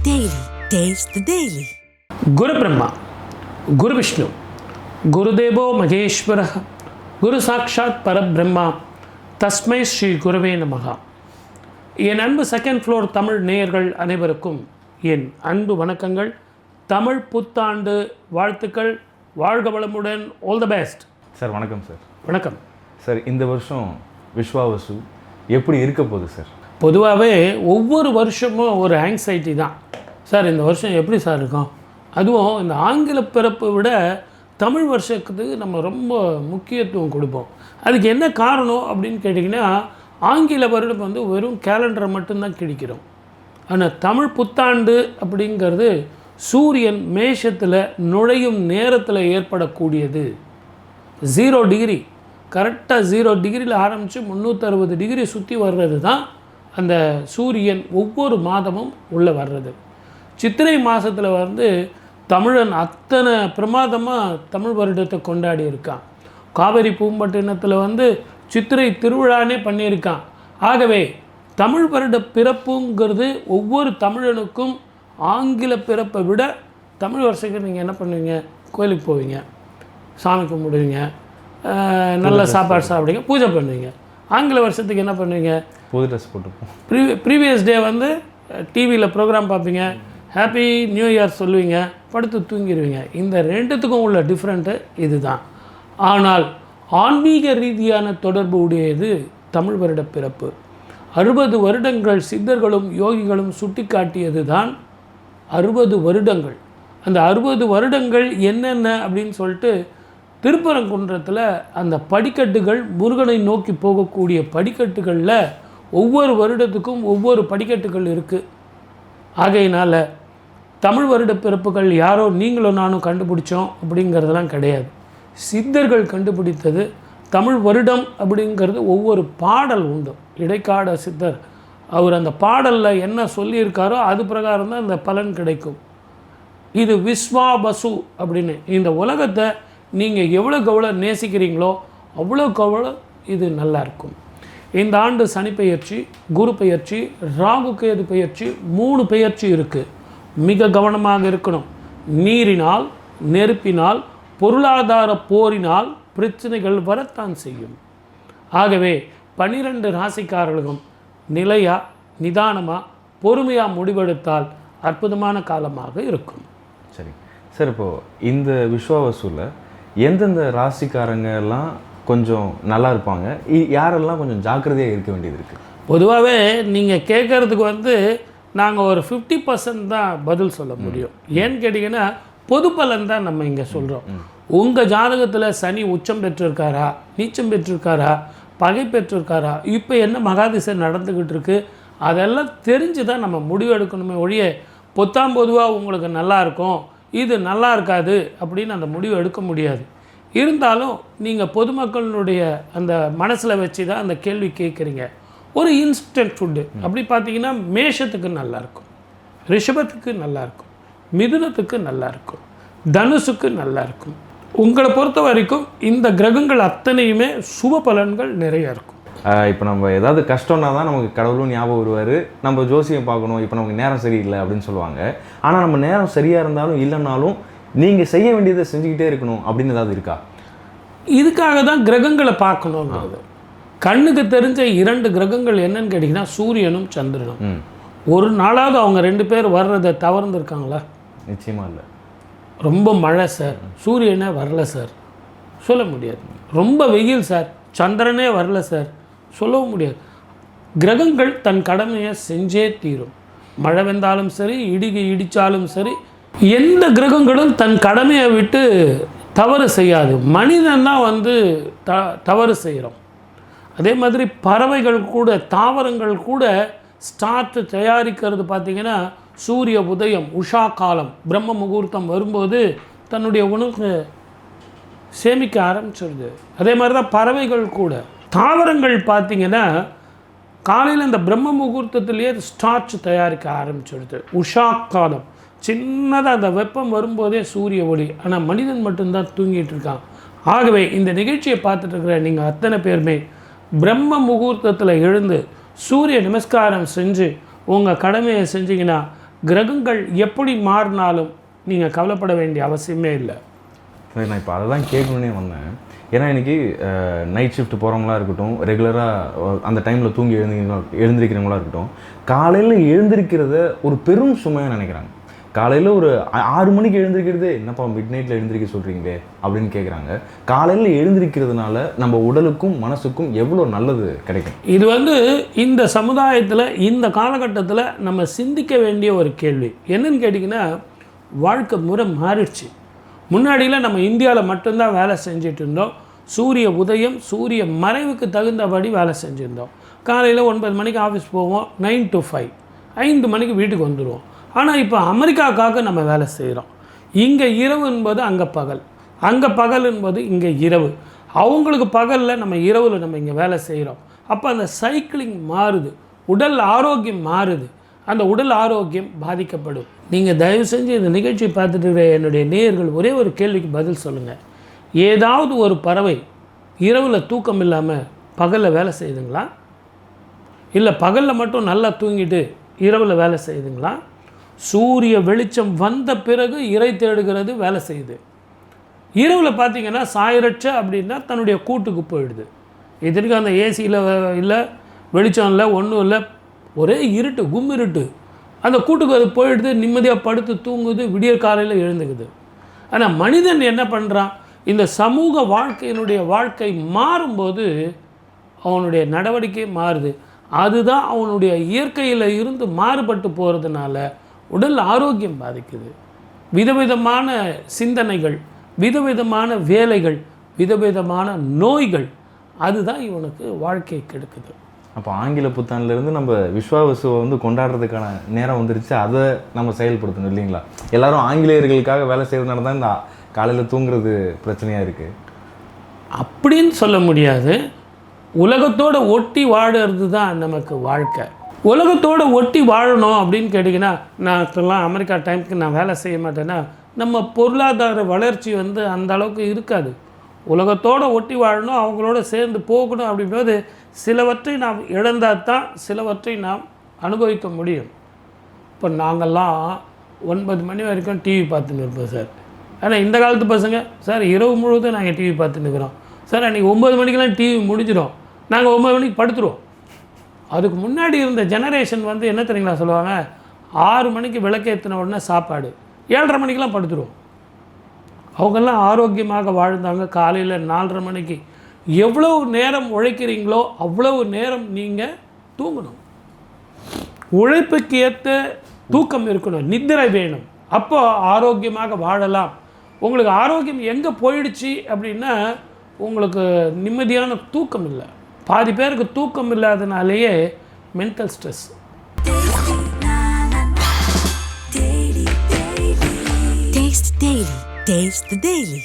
Daily. Taste the Daily. குரு பிரம்மா, குரு விஷ்ணு, குருதேவோ மகேஸ்வர, குரு சாட்சாத் பரபிரம்மா, தஸ்மை ஸ்ரீ குருவே நமகா. என் அன்பு செகண்ட் ஃப்ளோர் தமிழ் நேயர்கள் அனைவருக்கும் என் அன்பு வணக்கங்கள். தமிழ் புத்தாண்டு வாழ்த்துக்கள். வாழ்க வளமுடன். All the best sir. வணக்கம் சார். வணக்கம் சார், இந்த வருஷம் விஸ்வாவசு எப்படி இருக்க போகுது சார்? பொதுவாகவே ஒவ்வொரு வருஷமும் ஒரு ஆங்ஸைட்டி தான் சார். இந்த வருஷம் எப்படி சார் இருக்கும்? அதுவும் இந்த ஆங்கில பிறப்பை விட தமிழ் வருஷத்துக்கு நம்ம ரொம்ப முக்கியத்துவம் கொடுப்போம். அதுக்கு என்ன காரணம் அப்படின்னு கேட்டிங்கன்னா, ஆங்கில வருடம் வந்து வெறும் கேலண்டரை மட்டும்தான் கிழிக்கிறோம். ஆனால் தமிழ் புத்தாண்டு அப்படிங்கிறது சூரியன் மேஷத்தில் நுழையும் நேரத்தில் ஏற்படக்கூடியது. 0 டிகிரி, கரெக்டாக 0 டிகிரியில் ஆரம்பித்து 360 டிகிரி சுற்றி வர்றது தான் அந்த சூரியன் ஒவ்வொரு மாதமும் உள்ளே வர்றது. சித்திரை மாதத்தில் வந்து தமிழன் அத்தனை பிரமாதமாக தமிழ் வருடத்தை கொண்டாடி இருக்கான். காவேரி பூம்பட்டினத்தில் வந்து சித்திரை திருவிழானே பண்ணியிருக்கான். ஆகவே தமிழ் வருட பிறப்புங்கிறது ஒவ்வொரு தமிழனுக்கும் ஆங்கில பிறப்பை விட தமிழ் வருஷத்துக்கு நீங்கள் என்ன பண்ணுவீங்க? கோயிலுக்கு போவீங்க, சாமி கும்பிடுவீங்க, நல்ல சாப்பாடு சாப்பிடுவீங்க, பூஜை பண்ணுவீங்க. ஆங்கில வருஷத்துக்கு என்ன பண்ணுவீங்க? புது ட்ரெஸ் போட்டுப்போம். ப்ரீவியஸ் டே வந்து டிவியில் ப்ரோக்ராம் பார்ப்பீங்க, ஹாப்பி நியூ இயர் சொல்லுவீங்க, படுத்து தூங்கிடுவீங்க. இந்த ரெண்டுத்துக்கும் உள்ள டிஃப்ரெண்ட்டு இது தான். ஆனால் ஆன்மீக ரீதியான தொடர்பு உடையது தமிழ் வருட பிறப்பு. 60 வருடங்கள் சித்தர்களும் யோகிகளும் சுட்டி காட்டியது தான் 60 வருடங்கள். அந்த 60 வருடங்கள் என்னென்ன அப்படின்னு சொல்லிட்டு திருப்பரங்குன்றத்தில் அந்த படிக்கட்டுகள், முருகனை நோக்கி போகக்கூடிய படிக்கட்டுகளில் ஒவ்வொரு வருடத்துக்கும் ஒவ்வொரு படிக்கட்டுகள் இருக்குது. ஆகையினால் தமிழ் வருட பிறப்புகள் யாரோ நீங்களும் நானும் கண்டுபிடிச்சோம் அப்படிங்கிறதெல்லாம் கிடையாது. சித்தர்கள் கண்டுபிடித்தது. தமிழ் வருடம் அப்படிங்கிறது ஒவ்வொரு பாடல் உண்டு. இடைக்காட சித்தர் அவர் அந்த பாடலில் என்ன சொல்லியிருக்காரோ அது பிரகாரம் தான் அந்த பலன் கிடைக்கும். இது விஸ்வாபசு அப்படின்னு. இந்த உலகத்தை நீங்கள் எவ்வளோக்கு எவ்வளோ நேசிக்கிறீங்களோ அவ்வளோக்கு அவ்வளோ இது நல்லாயிருக்கும். இந்த ஆண்டு சனி பெயர்ச்சி, குரு பெயர்ச்சி, ராகு கேது பெயர்ச்சி, 3 பெயர்ச்சி இருக்குது. மிக கவனமாக இருக்கணும். நீரினால், நெருப்பினால், பொருளாதார போரினால் பிரச்சனைகள் வரத்தான் செய்யும். ஆகவே 12 ராசிக்காரர்களும் நிலையாக, நிதானமாக, பொறுமையாக முடிவெடுத்தால் அற்புதமான காலமாக இருக்கும். சரி சார், இப்போது இந்த விஸ்வாவசுவில் எந்தெந்த ராசிக்காரங்க எல்லாம் கொஞ்சம் நல்லா இருப்பாங்க, யாரெல்லாம் கொஞ்சம் ஜாக்கிரதையாக இருக்க வேண்டியது இருக்குது? பொதுவாகவே நீங்கள் கேட்குறதுக்கு வந்து நாங்கள் ஒரு 50% தான் பதில் சொல்ல முடியும். ஏன்னு கேட்டிங்கன்னா, பொது பலன் தான் நம்ம இங்கே சொல்கிறோம். உங்கள் ஜாதகத்தில் சனி உச்சம் பெற்றிருக்காரா, நீச்சம் பெற்றிருக்காரா, பகை பெற்றிருக்காரா, இப்போ என்ன மகாதிசை நடந்துக்கிட்டு இருக்கு, அதெல்லாம் தெரிஞ்சு தான் நம்ம முடிவு எடுக்கணுமே ஒழிய பொத்தாம்பொதுவாக உங்களுக்கு நல்லா இருக்கும், இது நல்லா இருக்காது அப்படின்னு அந்த முடிவு எடுக்க முடியாது. இருந்தாலும் நீங்கள் பொதுமக்களுடைய அந்த மனசில் வச்சு தான் அந்த கேள்வி கேட்குறீங்க. ஒரு இன்ஸ்டன்ட் ஃபுட்டு அப்படி பார்த்தீங்கன்னா மேஷத்துக்கு நல்லாயிருக்கும், ரிஷபத்துக்கு நல்லாயிருக்கும், மிதுனத்துக்கு நல்லாயிருக்கும், தனுசுக்கு நல்லாயிருக்கும். உங்களை பொறுத்த வரைக்கும் இந்த கிரகங்கள் அத்தனையுமே சுப பலன்கள் நிறைய இருக்கும். இப்போ நம்ம ஏதாவது கஷ்டம்னா தான் நமக்கு கடவுளும் ஞாபகம் வருவார், நம்ம ஜோசியம் பார்க்கணும், இப்போ நமக்கு நேரம் சரியில்லை அப்படின்னு சொல்லுவாங்க. ஆனால் நம்ம நேரம் சரியாக இருந்தாலும் இல்லைனாலும் நீங்கள் செய்ய வேண்டியதை செஞ்சுக்கிட்டே இருக்கணும் அப்படின்னு ஏதாவது இருக்கா? இதுக்காக தான் கிரகங்களை பார்க்கணுங்கிறது. கண்ணுக்கு தெரிஞ்ச 2 கிரகங்கள் என்னன்னு கேட்டிங்கன்னா சூரியனும் சந்திரனும். ஒரு நாளாவது அவங்க 2 பேர் வர்றதை தவறுந்துருக்காங்களா? நிச்சயமாக இல்லை. ரொம்ப மழை சார், சூரியனே வரல சார், சொல்ல முடியாது. ரொம்ப வெயில் சார், சந்திரனே வரல சார், சொல்லவும் முடியாது. கிரகங்கள் தன் கடமையை செஞ்சே தீரும். மழை வந்தாலும் சரி, இடிக்கு இடித்தாலும் சரி, எந்த கிரகங்களும் தன் கடமையை விட்டு தவறு செய்யாது. மனிதன் தான் வந்து தவறு செய்கிறோம். அதே மாதிரி பறவைகள் கூட, தாவரங்கள் கூட ஸ்டார்ட் தயாரிக்கிறது பார்த்திங்கன்னா சூரிய உதயம், உஷா காலம், பிரம்ம முகூர்த்தம் வரும்போது தன்னுடைய உணவு சேமிக்க ஆரம்பிச்சிடுது. அதே மாதிரி தான் பறவைகள் கூட. தாவரங்கள் பார்த்திங்கன்னா காலையில் இந்த பிரம்ம முகூர்த்தத்திலேயே ஸ்டார்ச் தயாரிக்க ஆரம்பிச்சிடுது. உஷா காலம், சின்னதாக அந்த வெப்பம் வரும்போதே சூரிய ஒளி. ஆனால் மனிதன் மட்டும்தான் தூங்கிட்டு இருக்கான். ஆகவே இந்த நிகழ்ச்சியை பார்த்துட்டு இருக்கிற நீங்கள் அத்தனை பேருமே பிரம்ம முகூர்த்தத்தில் எழுந்து சூரிய நமஸ்காரம் செஞ்சு உங்கள் கடமையை செஞ்சிங்கன்னா கிரகங்கள் எப்படி மாறினாலும் நீங்கள் கவலைப்பட வேண்டிய அவசியமே இல்லை. சரி, நான் இப்போ அதை தான் கேட்கணுன்னே வந்தேன். ஏன்னா இன்றைக்கி நைட் ஷிஃப்ட் போகிறவங்களா இருக்கட்டும், ரெகுலராக அந்த டைமில் தூங்கி எழுந்திருக்கிறவங்களா இருக்கட்டும், காலையில் எழுந்திருக்கிறத ஒரு பெரும் சுமையாக நினைக்கிறாங்க. காலையில் ஒரு 6 மணிக்கு எழுந்திருக்கிறது என்னப்பா மிட் நைட்டில் எழுந்திருக்க சொல்கிறீங்களே அப்படின்னு கேட்குறாங்க. காலையில் எழுந்திருக்கிறதுனால நம்ம உடலுக்கும் மனசுக்கும் எவ்வளோ நல்லது கிடைக்கும்? இது இந்த சமுதாயத்தில் இந்த காலகட்டத்தில் நம்ம சிந்திக்க வேண்டிய ஒரு கேள்வி. என்னன்னு கேட்டிங்கன்னா, வாழ்க்கை முறை மாறிடுச்சு. முன்னாடியில் நம்ம இந்தியாவில் மட்டும்தான் வேலை செஞ்சுட்டு இருந்தோம். சூரிய உதயம் சூரிய மறைவுக்கு தகுந்தபடி வேலை செஞ்சுருந்தோம். காலையில் 9 மணிக்கு ஆஃபீஸ் போவோம், 9 to 5, 5 மணிக்கு வீட்டுக்கு வந்துடுவோம். ஆனால் இப்போ அமெரிக்காவுக்காக நம்ம வேலை செய்கிறோம். இங்கே இரவு என்பது அங்கே பகல், அங்கே பகல் என்பது இங்கே இரவு. அவங்களுக்கு பகலில் நம்ம இரவில் நம்ம இங்கே வேலை செய்கிறோம். அப்போ அந்த சைக்கிளிங் மாறுது, உடல் ஆரோக்கியம் மாறுது, அந்த உடல் ஆரோக்கியம் பாதிக்கப்படும். நீங்கள் தயவு செஞ்சு இந்த நிகழ்ச்சியை பார்த்துட்டு இருக்கிற என்னுடைய நேயர்கள் ஒரே ஒரு கேள்விக்கு பதில் சொல்லுங்கள். ஏதாவது ஒரு பறவை இரவில் தூக்கம் இல்லாமல் பகலில் வேலை செய்யுதுங்களா? இல்லை பகலில் மட்டும் நல்லா தூங்கிட்டு இரவில் வேலை செய்யுதுங்களா? சூரிய வெளிச்சம் வந்த பிறகு இறை தேடுகிறது, வேலை செய்யுது. இரவில் பார்த்திங்கன்னா சாயரட்ச அப்படின்னா தன்னுடைய கூட்டுக்கு போயிடுது. இதற்கு அந்த ஏசியில் இல்லை, வெளிச்சம் இல்லை, ஒன்றும் இல்லை, ஒரே இருட்டு, இருட்டு. அந்த கூட்டுக்கு அது போயிடுது, நிம்மதியாக படுத்து தூங்குது, விடியற் காலையில் எழுந்துக்குது. ஆனால் மனிதன் என்ன பண்ணுறான்? இந்த சமூக வாழ்க்கை மாறும்போது அவனுடைய நடவடிக்கை மாறுது. அதுதான் அவனுடைய இயற்கையில் இருந்து மாறுபட்டு போகிறதுனால உடல் ஆரோக்கியம் பாதிக்குது. விதவிதமான சிந்தனைகள், விதவிதமான வேலைகள், விதவிதமான நோய்கள், அதுதான் இவனுக்கு வாழ்க்கையை கெடுக்குது. அப்போ ஆங்கில புத்தாண்டுலேருந்து நம்ம விஸ்வாவசுவை கொண்டாடுறதுக்கான நேரம் வந்துருச்சு. அதை நம்ம செயல்படுத்தணும் இல்லைங்களா? எல்லாரும் ஆங்கிலேயர்களுக்காக வேலை செய்கிறதுனால தான் இந்த காலையில் தூங்குறது பிரச்சனையாக இருக்குது அப்படின்னு சொல்ல முடியாது. உலகத்தோடு ஒட்டி வாழறது தான் நமக்கு வாழ்க்கை. உலகத்தோடு ஒட்டி வாழணும் அப்படின்னு கேட்டிங்கன்னா, நான் இப்போலாம் அமெரிக்கா டைமுக்கு நான் வேலை செய்ய மாட்டேன்னா நம்ம பொருளாதார வளர்ச்சி அந்த அளவுக்கு இருக்காது. உலகத்தோடு ஒட்டி வாழணும், அவங்களோட சேர்ந்து போகணும் அப்படிங்கும்போது சிலவற்றை நாம் இழந்தால் தான் சிலவற்றை நாம் அனுபவிக்க முடியும். இப்போ நாங்கள்லாம் 9 மணி வரைக்கும் டிவி பார்த்துன்னு இருப்போம் சார். ஆனால் இந்த காலத்து பசங்க சார் இரவு முழுவதும் நாங்கள் டிவி பார்த்துன்னு இருக்கிறோம் சார். அன்றைக்கி 9 மணிக்கெலாம் டிவி முடிஞ்சிடும், நாங்கள் 9 மணிக்கு படுத்துருவோம். அதுக்கு முன்னாடி இருந்த ஜெனரேஷன் என்ன தெரியுங்களா சொல்லுவாங்க? 6 மணிக்கு விளக்கேற்றின உடனே சாப்பாடு, 7:30 மணிக்கெலாம் படுத்துருவோம். அவங்கெல்லாம் ஆரோக்கியமாக வாழ்ந்தாங்க. காலையில் 4:30 மணிக்கு. எவ்வளோ நேரம் உழைக்கிறீங்களோ அவ்வளவு நேரம் நீங்கள் தூங்கணும். உழைப்புக்கு ஏற்ற தூக்கம் இருக்கணும், நித்திரை வேணும். அப்போ ஆரோக்கியமாக வாழலாம். உங்களுக்கு ஆரோக்கியம் எங்கே போயிடுச்சு அப்படின்னா, உங்களுக்கு நிம்மதியான தூக்கம் இல்லை. பாதி பேருக்கு தூக்கம் இல்லாதனாலேயே mental stress. Taste the Daily.